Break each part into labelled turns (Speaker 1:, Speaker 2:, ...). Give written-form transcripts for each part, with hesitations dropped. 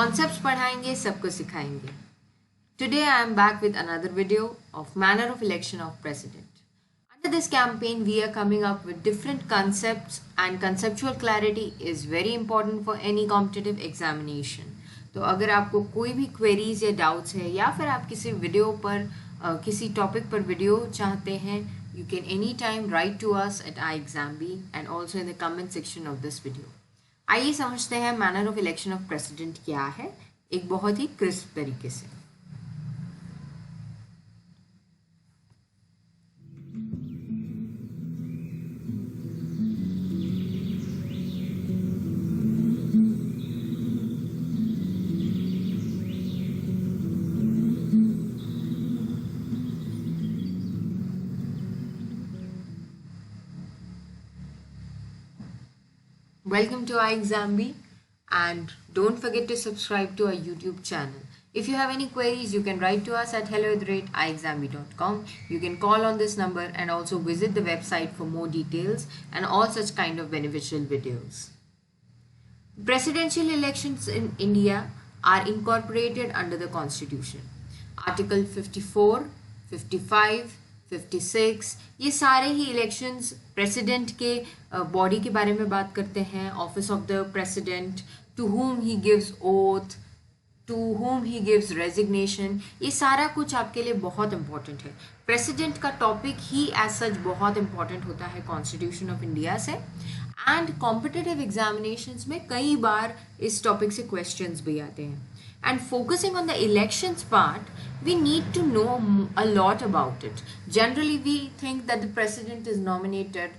Speaker 1: Concepts पढ़ाएंगे, सबको सिखाएंगे. Today I am back with another video of manner of election of president. Under this campaign we are coming up with different concepts and conceptual clarity is very important for any competitive examination. तो अगर आपको कोई भी queries या doubts है या फिर आप किसी वीडियो पर किसी टॉपिक पर वीडियो चाहते हैं, you can anytime write to us at iExamBee and also in the comment section of this video. आइए समझते हैं manner of election of president क्या है एक बहुत ही क्रिस्प तरीके से. Welcome to iExamBee and don't forget to subscribe to our YouTube channel. If you have any queries, you can write to us at hello@iexambee.com. You can call on this number and also visit the website for more details and all such kind of beneficial videos. Presidential elections in India are incorporated under the Constitution. Article 54, 55, 56 ये सारे ही elections president के body के बारे में बात करते हैं. Office of the president, to whom he gives oath, to whom he gives resignation, ये सारा कुछ आपके लिए बहुत इंपॉर्टेंट है. प्रेसिडेंट का टॉपिक ही एज सच बहुत इंपॉर्टेंट होता है कॉन्स्टिट्यूशन ऑफ इंडिया से. एंड कॉम्पिटिटिव एग्जामिनेशंस में कई बार इस टॉपिक से क्वेश्चंस भी आते हैं. And focusing on the elections part, we need to know a lot about it. Generally, we think that the president is nominated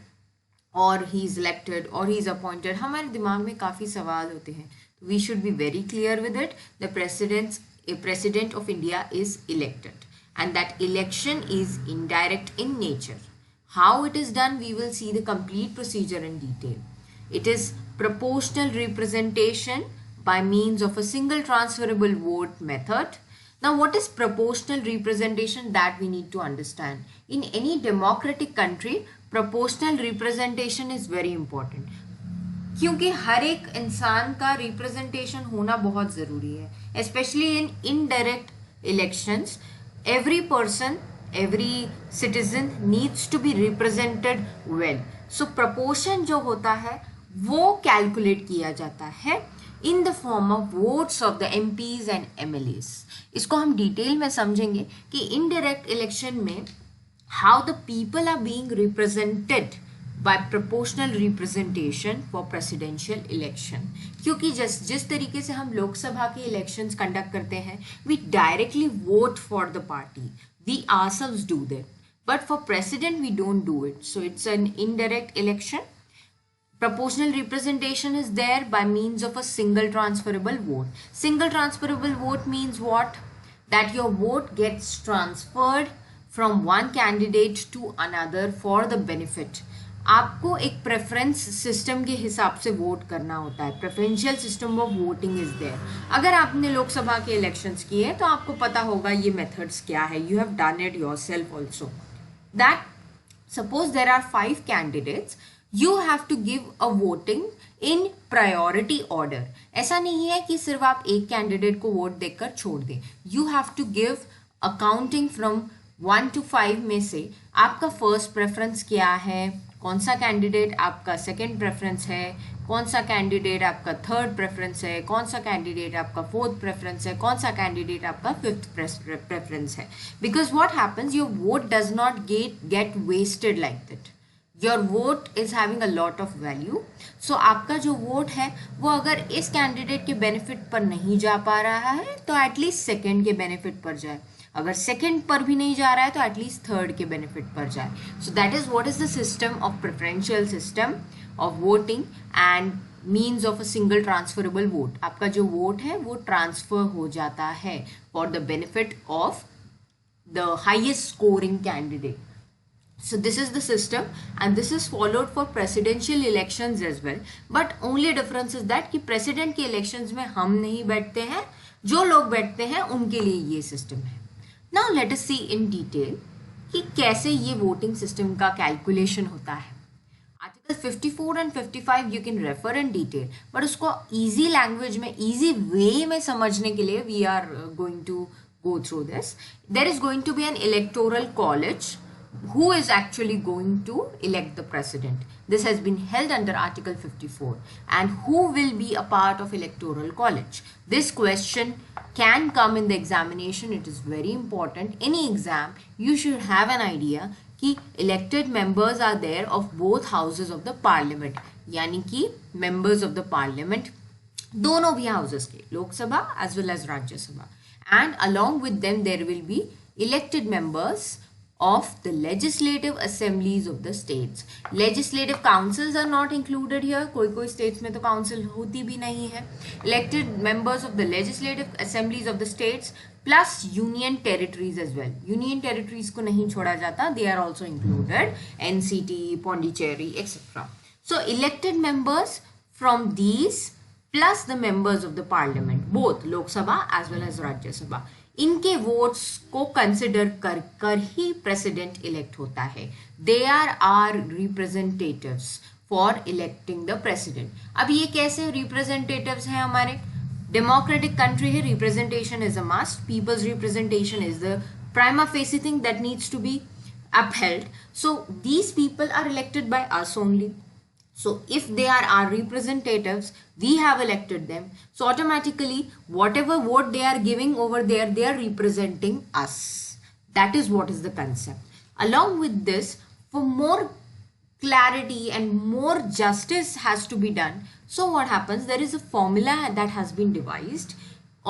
Speaker 1: or he is elected or he is appointed. हमारे दिमाग में काफ़ी सवाल होते हैं. We should be very clear with it. The president of India is elected. And that election is indirect in nature. How it is done, we will see the complete procedure in detail. It is proportional representation by means of a single transferable vote method. Now, what is proportional representation? That we need to understand. In any democratic country, proportional representation is very important. क्योंकि हर एक इंसान का representation होना बहुत ज़रूरी है. Especially in indirect elections, every person, every citizen needs to be represented well. So, proportion जो होता है वो calculate किया जाता है in the form of votes of the MPs and MLAs. इसको हम डिटेल में समझेंगे कि इनडायरेक्ट इलेक्शन में how the people are being represented by proportional representation for presidential election. क्योंकि जिस तरीके से हम लोकसभा के इलेक्शंस कंडक्ट करते हैं, we directly vote for the party. We ourselves do that. But for president, we don't do it. So it's an indirect election. Proportional representation is there by means of a single transferable vote. Single transferable vote means what? That your vote gets transferred from one candidate to another for the benefit. आपको एक preference system के हिसाब से vote करना होता है. Preferential system of voting is there. अगर आपने लोकसभा के इलेक्शंस किए हैं तो आपको पता होगा ये मेथड्स क्या है. You have done it yourself also. That suppose there are 5 candidates, you have to give a voting in priority order. ऐसा नहीं है कि सिर्फ आप एक कैंडिडेट को वोट देकर छोड़ दें. You have to give a counting from 1 to 5 में से आपका फर्स्ट प्रेफरेंस क्या है, कौन सा कैंडिडेट आपका सेकंड प्रेफरेंस है, कौन सा कैंडिडेट आपका थर्ड प्रेफरेंस है, कौन सा कैंडिडेट आपका फोर्थ प्रेफरेंस है, कौन सा कैंडिडेट आपका फिफ्थ प्रेफरेंस है. Because what happens, your vote does not get wasted like that. Your vote is having a lot of value. So आपका जो वोट है वो अगर इस कैंडिडेट के बेनिफिट पर नहीं जा पा रहा है तो एटलीस्ट सेकेंड के बेनिफिट पर जाए. अगर सेकेंड पर भी नहीं जा रहा है तो एटलीस्ट थर्ड के बेनिफिट पर जाए. So that is what is the system of preferential system of voting and means of a single transferable vote. आपका जो वोट है वो ट्रांसफर हो जाता है for the benefit of the highest scoring candidate. So this is the system and this is followed for presidential elections as well. But only difference is that कि president के elections में हम नहीं बैठते हैं, जो लोग बैठते हैं उनके लिए ये system है. Now let us see in detail कि कैसे ये voting system का calculation होता है. Article 54 and 55 you can refer in detail, but उसको इजी लैंग्वेज में, इजी वे में समझने के लिए we are going to go through this. There is going to be an electoral college who is actually going to elect the president. This has been held under Article 54. And who will be a part of electoral college? This question can come in the examination. It is very important. Any exam, you should have an idea कि elected members are there of both houses of the parliament. यानी कि members of the parliament दोनों भी houses के, Lok Sabha as well as Rajya Sabha. And along with them there will be elected members of the legislative assemblies of the states. Legislative councils are not included here. कोई states में तो council होती भी नहीं है. Elected members of the legislative assemblies of the states plus union territories as well. Union territories को नहीं छोड़ा जाता. They are also included. NCT, Pondicherry, etc. So elected members from these plus the members of the parliament, both Lok Sabha as well as Rajya Sabha, इनके votes को consider कर ही president elect होता है. They are representatives for electing the president. अब ये कैसे representatives हैं? हमारे डेमोक्रेटिक कंट्री है, representation is a must. People's representation is the prima facie thing that needs to be upheld. So these people are elected by us only. So if they are our representatives, we have elected them. So automatically, whatever vote they are giving over there, they are representing us. That is what is the concept. Along with this, for more clarity and more justice has to be done. So what happens? There is a formula that has been devised.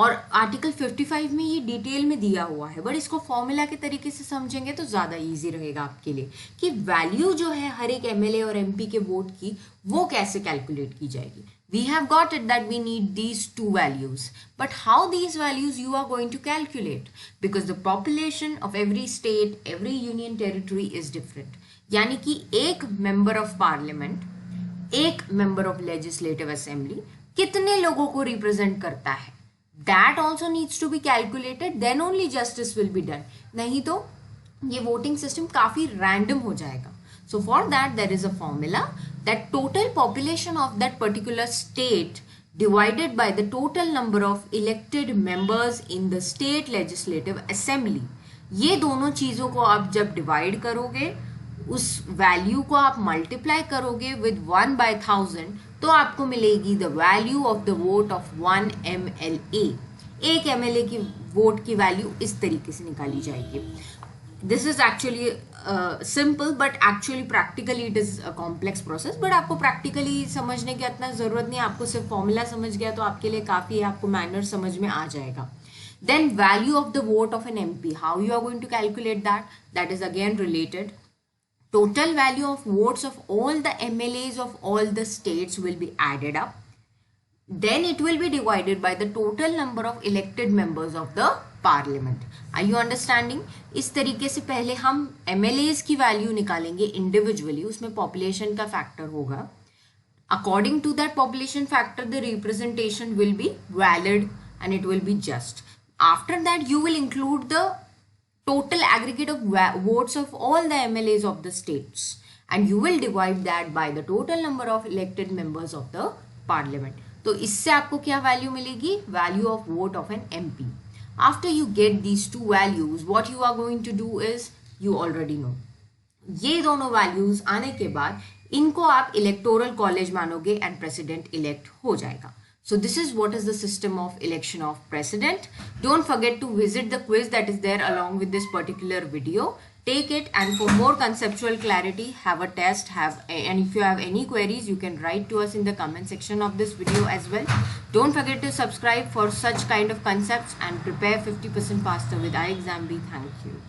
Speaker 1: और article 55 में ये detail में दिया हुआ है, but इसको formula के तरीके से समझेंगे तो ज़्यादा इजी रहेगा आपके लिए कि वैल्यू जो है हर एक एमएलए और एमपी के वोट की वो कैसे कैलकुलेट की जाएगी. We have got it that we need these two values, but how these values you are going to calculate, because the population of every state, every union territory is different. यानी कि एक member of parliament, एक member of legislative assembly कितने लोगों को represent करता है, that also needs to be calculated, then only justice will be done. नहीं तो ये voting system काफी random हो जाएगा. So for that there is a formula that total population of that particular state divided by the total number of elected members in the state legislative assembly. ये दोनों चीजों को आप जब divide करोगे, उस वैल्यू को आप मल्टीप्लाई करोगे विद 1/1000 तो आपको मिलेगी the value of the vote of 1 MLA. एक एमएलए की वोट की वैल्यू इस तरीके से निकाली जाएगी. This is actually simple, but actually practically it is a complex process. But आपको प्रैक्टिकली समझने की इतना जरूरत नहीं है, आपको सिर्फ फॉर्मूला समझ गया तो आपके लिए काफी है, आपको मैनर समझ में आ जाएगा. Then value of the vote of an MP, how you are going to calculate that is again related. Total value of votes of all the MLAs of all the states will be added up. Then it will be divided by the total number of elected members of the parliament. Are you understanding? इस तरीके से पहले हम MLAs की value निकालेंगे individually, उसमें population का factor होगा. According to that population factor, the representation will be valid and it will be just. After that, you will include the total aggregate of votes of all the MLAs of the states and you will divide that by the total number of elected members of the parliament. तो इससे आपको क्या value मिलेगी? Value of vote of an MP. After you get these two values, what you are going to do is, you already know. ये दोनों values आने के बाद इनको आप इलेक्टोरल कॉलेज मानोगे एंड प्रेसिडेंट इलेक्ट हो जाएगा. So this is what is the system of election of president. Don't forget to visit the quiz that is there along with this particular video. Take it, and for more conceptual clarity, have a test, and if you have any queries, you can write to us in the comment section of this video as well. Don't forget to subscribe for such kind of concepts and prepare 50% faster with iExamB. Thank you.